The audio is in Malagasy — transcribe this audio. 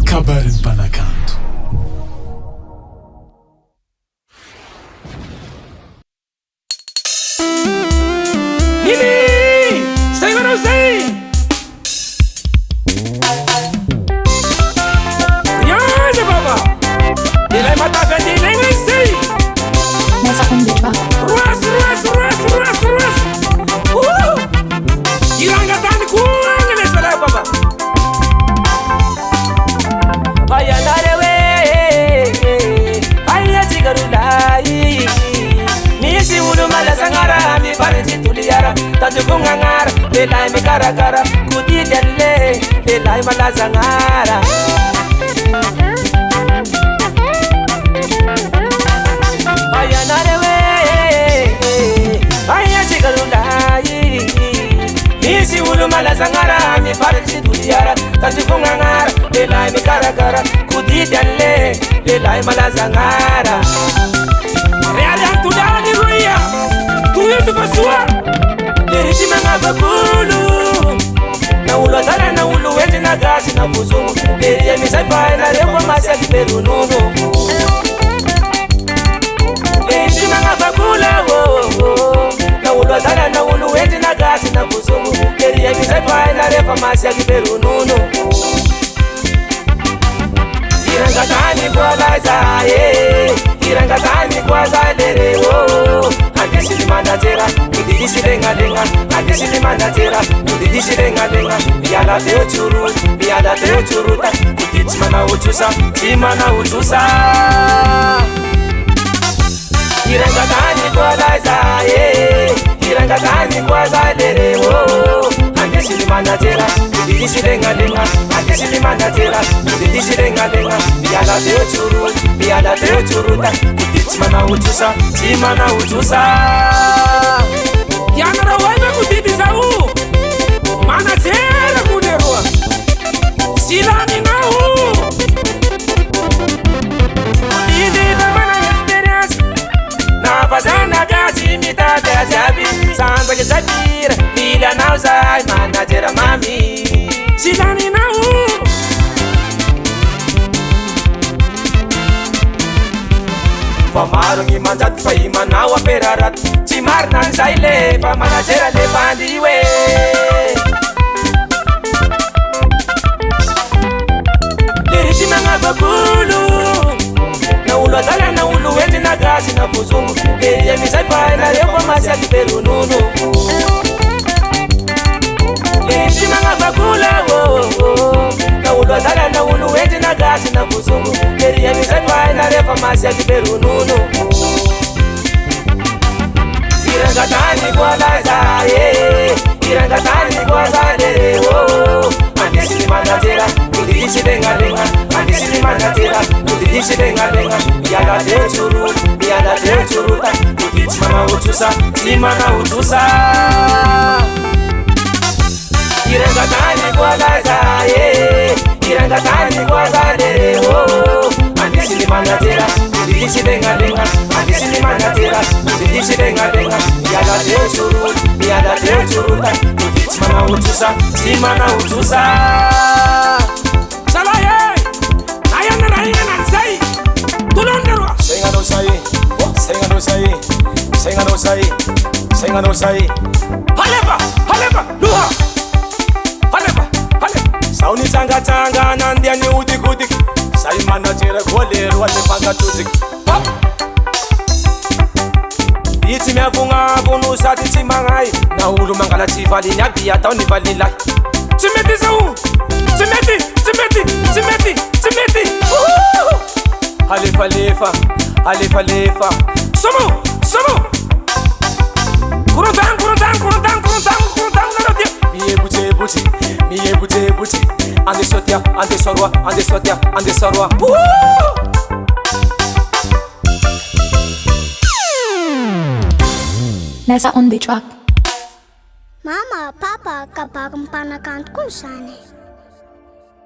kabarin'ny mpanakanto. Nini! Say what I say! Riaza baba! Ilay matavy ilay say! Nasa kundi pa. Ruas! Irangatany koa ngale salay baba! Ayanare we! Aya tigarulai! Misi ulu malazangara mi parenti tuliyara tajukungangara belai mi karakara kudi dalle belai malazangara ayanare we aya chigalulai misi ulu malazangara mi parenti tuliyara tajukungangara belai mi karakara kudi dalle belai malazangara Realian tu dani ruia, tu isso fasua. Leriti manga bakulu, na ulo tala na ulo eti na gasi na kuzumu. Leria mi sai pai na repo masa ki peru nuno. Leriti manga bakula wo, na ulo tala na ulo eti na gasi na kuzumu. Leria mi sai pai na repo masa ki peru nuno. Irangatani kwa lazaye. Irangatani kwa zalere wo Andisi mandatera Udidisi lenga Andisi mandatera Udidisi lenga Biala teo churuta Kudits mana uchusa Simana uchusa Irangatani kwa lazaye Irangatani kwa zalere wo Andisi mandatera Udidisi lenga Andisi mandatera Udidisi lenga Biala teo churuta Kudits mana uchusa Simana uchusa Yanara waiva kudidisa u Manatera kunerua Silani na u Kudidisa mana experience Na fazana gasi mitade azabi Sanza ke zabira Bila na uzai Manatera mami Silani na u Famaro ngi manjat fa imanawa perarat Cimarna nsaile fa manajera le bandiwe Liriti manga bakulu Na ulo tala na ulu eti na gasi na kuzumu Leria misai pai na repo masa ki peru nunu Liriti manga bakula wo Na ulo tala na ulu eti na gasi na kuzumu Leria misai pai na repo masa ki peru nunu Irangatani kwa lazaye Irangatani kwa zalere wo Andisi mandatera Udidisi lenga Andisi mandatera Udidisi lenga Biala teo churuta Kudits mana uchusa Simana uchusa Irangatani kwa lazaye Irangatani kwa zalere wo Andisi mandatera Udidisi lenga Andisi mandatera Udidisi lenga Biala teo churuta Kudits mana uchusa Simana uchusa Salaye Ayana nansai Tulonderwa Senga no sai Haleba Luha Haleba Sauni tanga Nandia ni udik Sai mandatera goleru Wale panga tuzik Iti me avunga vunu sati ti mangai Na ulu mangala ti vali nyabi atau ni vali lai Timeti zau Timeti Halefa Somo Kurutang Miye bute Ande sorwa Nasa on the track. Mama, Papa, kapag mpanakanto kung saan